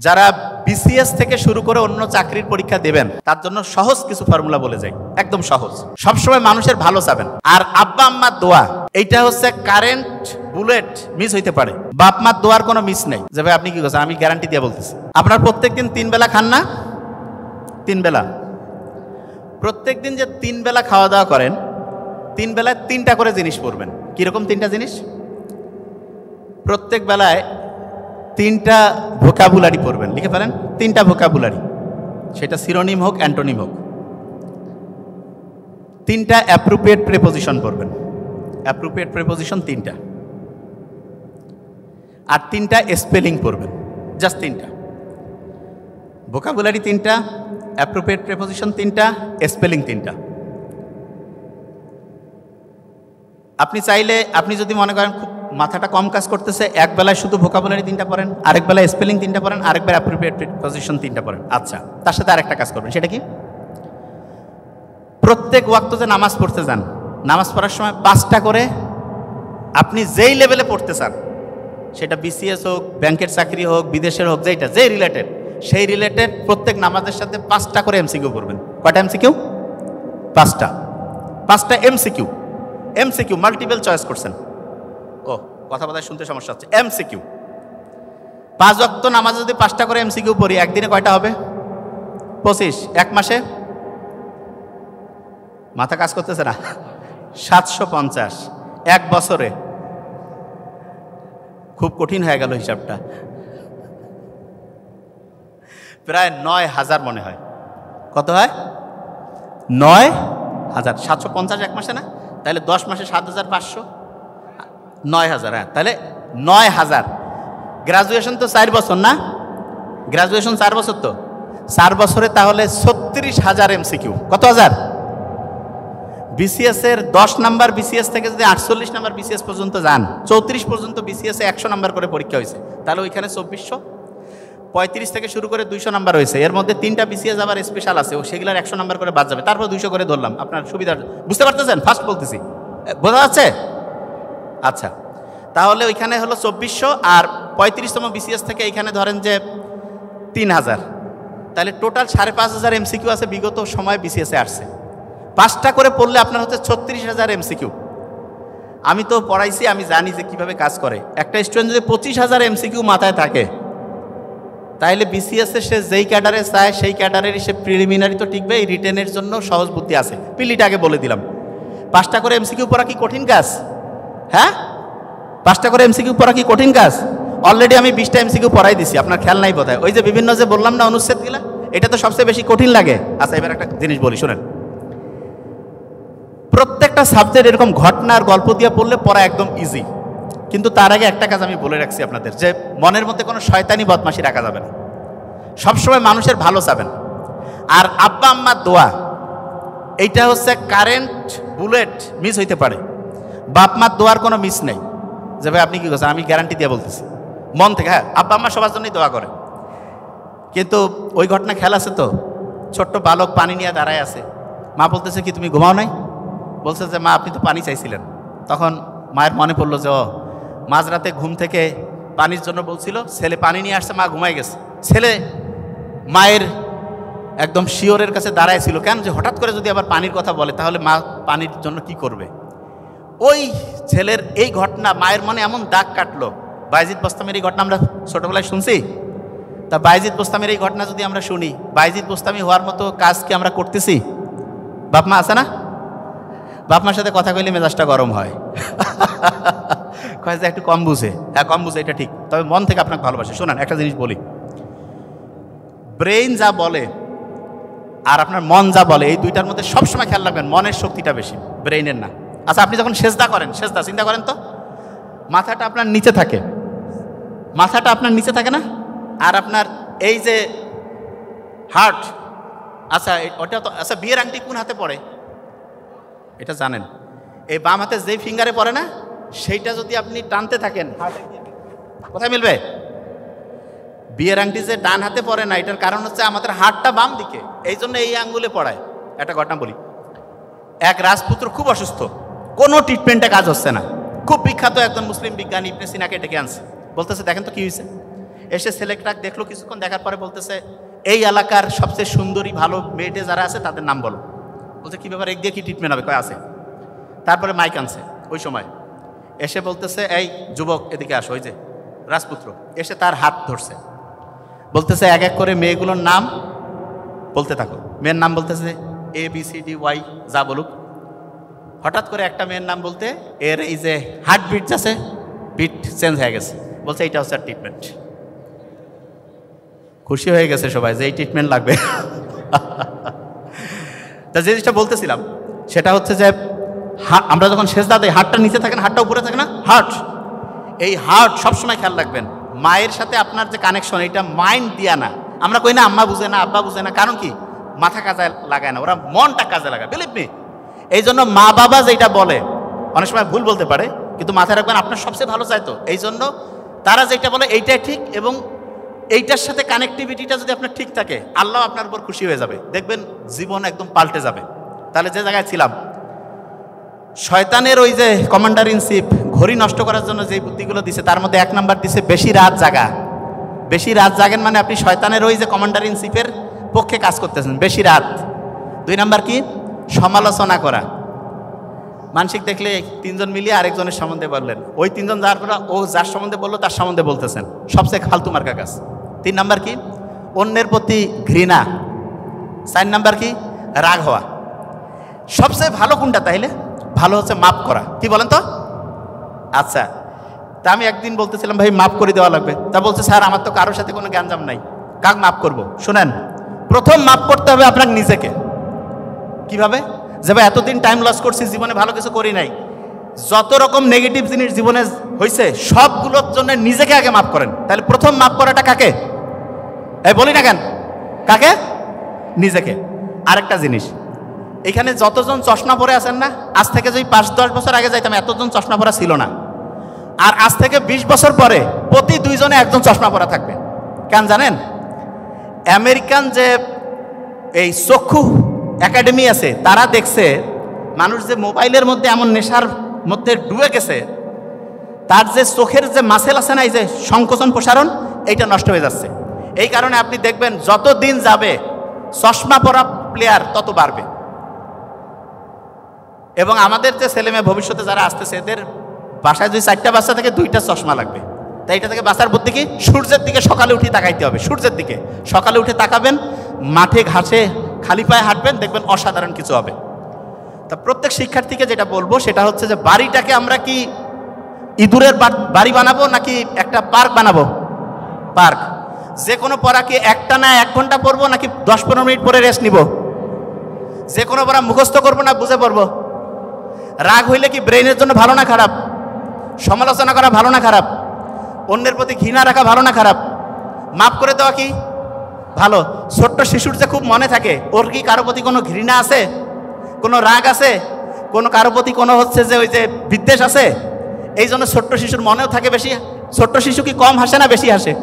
যারা বিসিএস থেকে শুরু করে অন্য চাকরির পরীক্ষা দেবেন তার জন্য সহজ কিছু ফর্মুলা বলে যাই, একদম সহজ। সবসময় মানুষের ভালো চাবেন। আর আব্বা আম্মার দোয়া, এইটা হচ্ছে কারেন্ট বুলেট, মিস হইতে পারে। বাপ মার দোয়ার কোনো মিস নেই। যে ভাই আপনি কি করছেন, আমি গ্যারান্টি দিয়ে বলতেছি। আপনার প্রত্যেকদিন 3 বেলা খান না? 3 বেলা। প্রত্যেকদিন যে 3 বেলা খাওয়া দাওয়া করেন, 3 বেলায় 3টা করে জিনিস পড়বেন। কিরকম 3টা জিনিস? প্রত্যেক বেলায় 3টা ভোকাবুলারি পড়বেন। লিখে ফেলেন 3টা ভোকাবুলারি, সেটা সিনোনিম হোক অ্যান্টোনিম হোক। 3টা অ্যাপ্রোপ্রিয়েট প্রিপোজিশন পড়বেন। অ্যাপ্রোপ্রিয়েট প্রিপোজিশন 3টা, আর 3টা স্পেলিং পড়বেন। জাস্ট 3টা ভোকাবুলারি, 3টা অ্যাপ্রোপ্রিয়েট প্রিপোজিশন, 3টা স্পেলিং, 3টা। আপনি চাইলে, আপনি যদি মনে করেন খুব মাথাটা কম কাজ করতেছে, এক বেলায় শুধু ভোকাবুলারি 3টা পড়েন, আরেক বেলায় স্পেলিং 3টা পড়েন, আরেকবার অ্যাপ্রোপ্রিয়েট প্রিপোজিশন 3টা পড়েন। আচ্ছা, তার সাথে আরেকটা কাজ করবেন। সেটা কি? প্রত্যেক ওয়াক্ত যে নামাজ পড়তে যান, নামাজ পড়ার সময় 5টা করে, আপনি যেই লেভেলে পড়তে চান, সেটা বিসিএস হোক, ব্যাংকের চাকরি হোক, বিদেশের হোক, যেইটা যে রিলেটেড, সেই রিলেটেড প্রত্যেক নামাজের সাথে 5টা করে এমসিকিউ করবেন। কয়টা এমসিকিউ? 5টা। 5টা এমসিকিউ। এমসিকিউ মাল্টিপল চয়েস করছেন। ও, কথা বলায় শুনতে সমস্যা হচ্ছে। এমসিকিউ 5 ওয়াক্ত নামাজে যদি 5টা করে এমসিকিউ পড়ি, একদিনে কয়টা হবে? 25। এক মাসে মাথা কাজ করতেছে না? 750। এক বছরে খুব কঠিন হয়ে গেল হিসাবটা, প্রায় 9000 মনে হয়। কত হয়? 9000। 750 এক মাসে না? তাহলে 10 মাসে 7500, 9000। হ্যাঁ, তাহলে 9000। গ্রাজুয়েশন তো 4 বছর না? গ্রাজুয়েশন 4 বছর, তো 4 বছরে তাহলে 36,000 এমসিকিউ। কত হাজার? বিসিএস এর 10 নাম্বার বিসিএস থেকে যদি 48 নাম্বার বিসিএস পর্যন্ত যান, 34 পর্যন্ত বিসিএস এ 100 নাম্বার করে পরীক্ষা হয়েছে, তাহলে ওইখানে 2400। 35 থেকে শুরু করে 200 নাম্বার হয়েছে। এর মধ্যে 3টা বিসিএস আবার স্পেশাল আছে, ও সেগুলোর 100 নাম্বার করে বাদ যাবে। তারপর 200 করে ধরলাম আপনার সুবিধা। বুঝতে পারতেছেন? ফার্স্ট বলতেছি, বোঝা যাচ্ছে? আচ্ছা, তাহলে ওইখানে হলো 2400, আর 35তম বিসিএস থেকে এইখানে ধরেন যে 3000, তাহলে টোটাল 5500 এমসিকিউ আছে বিগত সময় বিসিএস এ আসছে। 5টা করে পড়লে আপনার হচ্ছে 36,000 এমসিকিউ। আমি তো পড়াইছি, আমি জানি যে কিভাবে কাজ করে। একটা স্টুডেন্ট যদি 25,000 এমসিকিউ মাথায় থাকে, তাহলে বিসিএস এ সে যেই ক্যাডারে চায় সেই ক্যাডারেরই সে প্রিলিমিনারি তো টিকবে, এই রিটেনের জন্য সহজ বুদ্ধি আছে। পিলিটা আগে বলে দিলাম। 5টা করে এমসিকিউ পড়া কি কঠিন কাজ? হ্যাঁ, 5টা করে এমসিকিউ পড়া কি কঠিন কাজ? অলরেডি আমি 20টা এমসিকিউ পড়াই দিছি, আপনার খেয়াল নাই বোধহয়। ওই যে বিভিন্ন যে বললাম না অনুচ্ছেদ গিলা, এটা তো সবচেয়ে বেশি কঠিন লাগে। আচ্ছা, এবার একটা জিনিস বলি, শোনেন। প্রত্যেকটা সাবজেক্ট এরকম ঘটনা আর গল্প দিয়ে পড়লে পড়া একদম ইজি। কিন্তু তার আগে একটা কাজ আমি বলে রাখছি আপনাদের, যে মনের মধ্যে কোনো শয়তানি বদমাশি রাখা যাবে না। সবসময় মানুষের ভালো চাবেন। আর আব্বা আম্মার দোয়া, এইটা হচ্ছে কারেন্ট বুলেট, মিস হইতে পারে। বাপ মার দোয়ার কোনো মিস নেই। যে ভাই আপনি কি করছেন, আমি গ্যারান্টি দিয়ে বলতেছি মন থেকে। হ্যাঁ, আব্বা আম্মা সবার জন্যই দোয়া করে। কিন্তু ওই ঘটনা খেয়াল আছে তো? ছোট্ট বালক পানি নিয়ে দাঁড়ায় আছে, মা বলতেছে কি তুমি ঘুমাও নাই? বলছে যে মা আপনি তো পানি চাইছিলেন। তখন মায়ের মনে পড়লো যে ও মাঝরাতে ঘুম থেকে পানির জন্য বলছিল, ছেলে পানি নিয়ে আসছে, মা ঘুমাই গেছে। ছেলে মায়ের একদম শিওরের কাছে দাঁড়ায় ছিল, কেন যে হঠাৎ করে যদি আবার পানির কথা বলে তাহলে মা পানির জন্য কি করবে। ওই ছেলের এই ঘটনা মায়ের মনে এমন দাগ কাটলো। বায়েজিদ বোস্তামের এই ঘটনা আমরা ছোটবেলায় শুনছি। তা বায়েজিদ বোস্তামের এই ঘটনা যদি আমরা শুনি, বায়েজিদ বোস্তামি হওয়ার মতো কাজ কি আমরা করতেছি? বাপ মা আছে না? বাপ মার সাথে কথা কইলে মেজাজটা গরম হয়। কয় যে একটু কম বুঝে। হ্যাঁ, কম বুঝে, এটা ঠিক, তবে মন থেকে আপনাকে ভালোবাসে। শোনান, একটা জিনিস বলি, ব্রেইন যা বলে আর আপনার মন যা বলে, এই দুইটার মধ্যে সবসময় খেয়াল রাখবেন, মনের শক্তিটা বেশি, ব্রেইনের না। আচ্ছা, আপনি যখন সেজদা করেন, সেজদা চিন্তা করেন তো, মাথাটা আপনার নিচে থাকে, মাথাটা আপনার নিচে থাকে না? আর আপনার এই যে হার্ট, আচ্ছা ওটা তো, আচ্ছা বিয়ের আংটি কোন হাতে পড়ে এটা জানেন? এই বাম হাতে যেই ফিঙ্গারে পড়ে না, সেইটা যদি আপনি টানতে থাকেন, কোথায় মিলবে? বিয়ের আংটি যে ডান হাতে পড়ে না, এটার কারণ হচ্ছে আমাদের হাতটা বাম দিকে, এই জন্য এই আঙ্গুলে পড়ায়। একটা ঘটনা বলি। এক রাজপুত্র খুব অসুস্থ, কোনো ট্রিটমেন্টে কাজ হচ্ছে না। খুব বিখ্যাত একজন মুসলিম বিজ্ঞানী ইবনে সিনাকে ডেকে আনছে, বলতেছে দেখেন তো কি হয়েছে। এসে ছেলেটা দেখলো, কিছুক্ষণ দেখার পরে বলতেছে, এই এলাকার সবচেয়ে সুন্দরী ভালো মেয়েটে যারা আছে তাদের নাম বলো। বলছে কী ব্যাপার, এক দিয়ে কি ট্রিটমেন্ট হবে? কয় আছে। তারপরে মাইক আনছে ওই সময়, এসে বলতেছে, এই যুবক এদিকে আসো। ওই যে রাজপুত্র এসে তার হাত ধরছে, বলতেছে এক এক করে মেয়েগুলোর নাম বলতে থাকো। মেয়ের নাম বলতেছে ABCDY, যা বলুক। হঠাৎ করে একটা মেয়ের নাম বলতে এর এই যে হার্ট বিট আছে, বিট চেঞ্জ হয়ে গেছে। বলছে এইটা হচ্ছে ট্রিটমেন্ট। খুশি হয়ে গেছে সবাই যে এই ট্রিটমেন্ট লাগবে। তা যে জিনিসটা বলতেছিলাম সেটা হচ্ছে যে আমরা যখন সেজদা দেই, হাতটা নিচে থাকে না, হাতটা উপরে থাকে না, হার্ট। এই হার্ট সবসময় খেয়াল রাখবেন। মায়ের সাথে আপনার যে কানেকশন, এটা মাইন্ড দিয়া না। আমরা কই না আম্মা বুঝে না, আব্বা বুঝে না, কারণ কি? মাথা কাজে লাগায় না, ওরা মনটা কাজে লাগায়। বিলিভ মি, এই জন্য মা বাবা যেটা বলে অনেক সময় ভুল বলতে পারে, কিন্তু মাথায় রাখবেন আপনার সবচেয়ে ভালো চাইতো। এই জন্য তারা যেটা বলে এইটাই ঠিক, এবং এইটার সাথে কানেক্টিভিটিটা যদি আপনার ঠিক থাকে, আল্লাহ আপনার উপর খুশি হয়ে যাবে, দেখবেন জীবন একদম পাল্টে যাবে। তাহলে যে জায়গায় ছিলাম, শয়তানের ওই যে কমান্ডার ইন চিফ ঘড়ি নষ্ট করার জন্য যে বুদ্ধিগুলো দিছে, তার মধ্যে 1 নাম্বার দিছে বেশি রাত জাগা। বেশি রাত জাগেন মানে আপনি শয়তানের ওই যে কমান্ডার ইন চিফের পক্ষে কাজ করতেছেন, বেশি রাত। 2 নাম্বার কি? সমালোচনা করা। মানসিক দেখলে 3 জন মিলিয়ে আরেকজনের সম্বন্ধে বললেন, ওই 3 জন যার পর ও যার সম্বন্ধে বললো তার সম্বন্ধে বলতেছেন, সবচেয়ে ফালতু মার্কা কাজ। 3 নাম্বার কি? অন্যের প্রতি ঘৃণা। 4 নাম্বার কি? রাগ হওয়া। সবচেয়ে ভালো কোনটা তাইলে? ভালো হচ্ছে মাফ করা। কি বলেন তো? আচ্ছা, তা আমি একদিন বলতেছিলাম ভাই মাফ করে দেওয়া লাগবে। তা বলছে স্যার আমার তো কারোর সাথে কোনো গ্যাঞ্জাম নাই, কাক মাফ করব? শুনেন, প্রথম মাফ করতে হবে আপনার নিজেকে। কিভাবে? যে ভাই এতদিন টাইম লস করছি, জীবনে ভালো কিছু করি নাই, যত রকম নেগেটিভ জিনিস জীবনে হয়েছে সবগুলোর জন্য নিজেকে আগে মাফ করেন। তাহলে প্রথম মাফ করাটা কাকে? এই বলি না কেন, কাকে? নিজেকে। আরেকটা জিনিস, এখানে যতজন চশমা পরে আছেন না, আজ থেকে যদি 5-10 বছর আগে যাইতাম এতজন চশমা পরা ছিল না। আর আজ থেকে 20 বছর পরে প্রতি 2 জনে একজন চশমা পরা থাকবে। কেন জানেন? আমেরিকান যে এই চক্ষু একাডেমি আছে, তারা দেখছে মানুষ যে মোবাইলের মধ্যে এমন নেশার মধ্যে ডুবে গেছে, তার যে চোখের যে মাসেল আছে না, এই যে সংকোচন প্রসারণ, এইটা নষ্ট হয়ে যাচ্ছে। এই কারণে আপনি দেখবেন যত দিন যাবে চশমা পরা প্লেয়ার তত বাড়বে। এবং আমাদের যে ছেলেমেয়ে ভবিষ্যতে যারা আসতেছে, এদের বাসায় যদি 4টা বাচ্চা থাকে 2টা চশমা লাগবে। তাই এটা থেকে বাঁচার বুদ্ধি কি? সূর্যের দিকে সকালে উঠে তাকাইতে হবে। সূর্যের দিকে সকালে উঠে তাকাবেন, মাঠে ঘাসে খালি পায়ে হাঁটবেন, দেখবেন অসাধারণ কিছু হবে। তা প্রত্যেক শিক্ষার্থীকে যেটা বলবো সেটা হচ্ছে যে বাড়িটাকে আমরা কি ইঁদুরের বাড়ি বানাবো নাকি একটা পার্ক বানাবো? পার্ক। যে কোনো পড়া কি একটা না 1 ঘন্টা পড়বো নাকি 10-15 মিনিট পরে রেস্ট নিব? যে কোনো পড়া মুখস্থ করবো না বুঝে পড়বো? রাগ হইলে কি ব্রেনের জন্য ভালো না খারাপ? সমালোচনা করা ভালো না খারাপ? অন্যের প্রতি ঘৃণা রাখা ভালো না খারাপ? মাফ করে দেওয়া কি ভালো? ছোট্ট শিশুর যে খুব মনে থাকে, ওর কি কারো প্রতি কোনো ঘৃণা আছে, কোনো রাগ আছে, কোনো কারো প্রতি কোনো হচ্ছে যে ওই যে বিদ্বেষ আছে? এই জন্য ছোট্ট শিশুর মনেও থাকে বেশি। ছোট্ট শিশু কি কম হাসে না বেশি হাসে?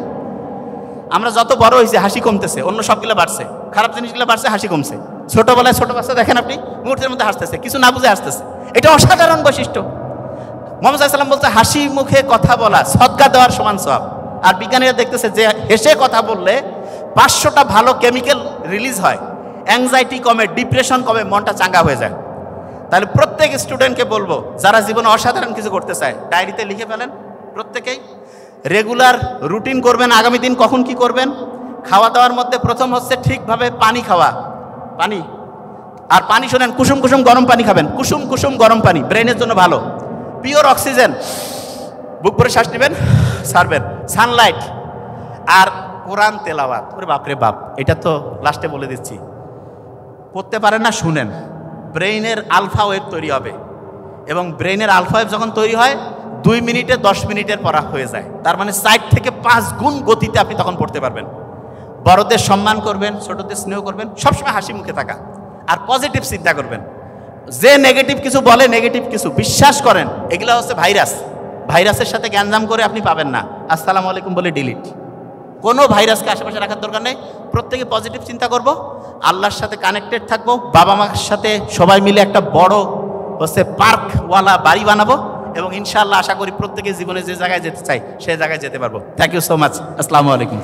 আমরা যত বড় হয়েছে হাসি কমতেছে, অন্য সবগুলো বাড়ছে, খারাপ জিনিসগুলো বাড়ছে, হাসি কমছে। ছোটবেলায় ছোট বাচ্চা দেখেন আপনি, মুহূর্তের মধ্যে হাসতেছে, কিছু না বুঝে হাসতেছে। এটা অসাধারণ বৈশিষ্ট্য। মুহাম্মদ সাল্লাল্লাহু আলাইহি ওয়াসাল্লাম বলছে হাসি মুখে কথা বলা সদকা দেওয়ার সমান সওয়াব। আর বিজ্ঞানীরা দেখতেছে যে হেসে কথা বললে 500টা ভালো কেমিক্যাল রিলিজ হয়, অ্যাংজাইটি কমে, ডিপ্রেশন কমে, মনটা চাঙ্গা হয়ে যায়। তাহলে প্রত্যেক স্টুডেন্টকে বলবো যারা জীবনে অসাধারণ কিছু করতে চায়, ডায়েরিতে লিখে ফেলেন প্রত্যেকেই। রেগুলার রুটিন করবেন, আগামী দিন কখন কি করবেন। খাওয়া দাওয়ার মধ্যে প্রথম হচ্ছে ঠিকভাবে পানি খাওয়া। পানি, আর পানি শোনেন, কুসুম কুসুম গরম পানি খাবেন, কুসুম কুসুম গরম পানি ব্রেনের জন্য ভালো। পিওর অক্সিজেন, বুক ভরে শ্বাস নেবেন, ছাড়বেন। সানলাইট আর কোরআন তেলাওয়াত। ওরে বাপরে বাপ, এটা তো লাস্টে বলে দিচ্ছি, পড়তে পারেন না শুনেন, ব্রেইনের আলফা ওয়েভ তৈরি হবে। এবং ব্রেইনের আলফা ওয়েভ যখন তৈরি হয় 2 মিনিটে 10 মিনিটের পড়া হয়ে যায়। তার মানে 4 থেকে 5 গুণ গতিতে আপনি তখন পড়তে পারবেন। বড়দের সম্মান করবেন, ছোটদের স্নেহ করবেন, সবসময় হাসি মুখে থাকা, আর পজিটিভ চিন্তা করবেন। যে নেগেটিভ কিছু বলে, নেগেটিভ কিছু বিশ্বাস করেন, এগুলো হচ্ছে ভাইরাস। ভাইরাসের সাথে গ্যাঞ্জাম করে আপনি পাবেন না। আসসালামু আলাইকুম বলে ডিলিট। কোনো ভাইরাসকে আশেপাশে রাখার দরকার নেই। প্রত্যেকে পজিটিভ চিন্তা করব, আল্লাহর সাথে কানেক্টেড থাকবো, বাবা মার সাথে সবাই মিলে একটা বড় হচ্ছে পার্কওয়ালা বাড়ি বানাবো, এবং ইনশাআল্লাহ আশা করি প্রত্যেকে জীবনে যে জায়গায় যেতে চাই সেই জায়গায় যেতে পারবো। Thank you so much. আসসালামু আলাইকুম।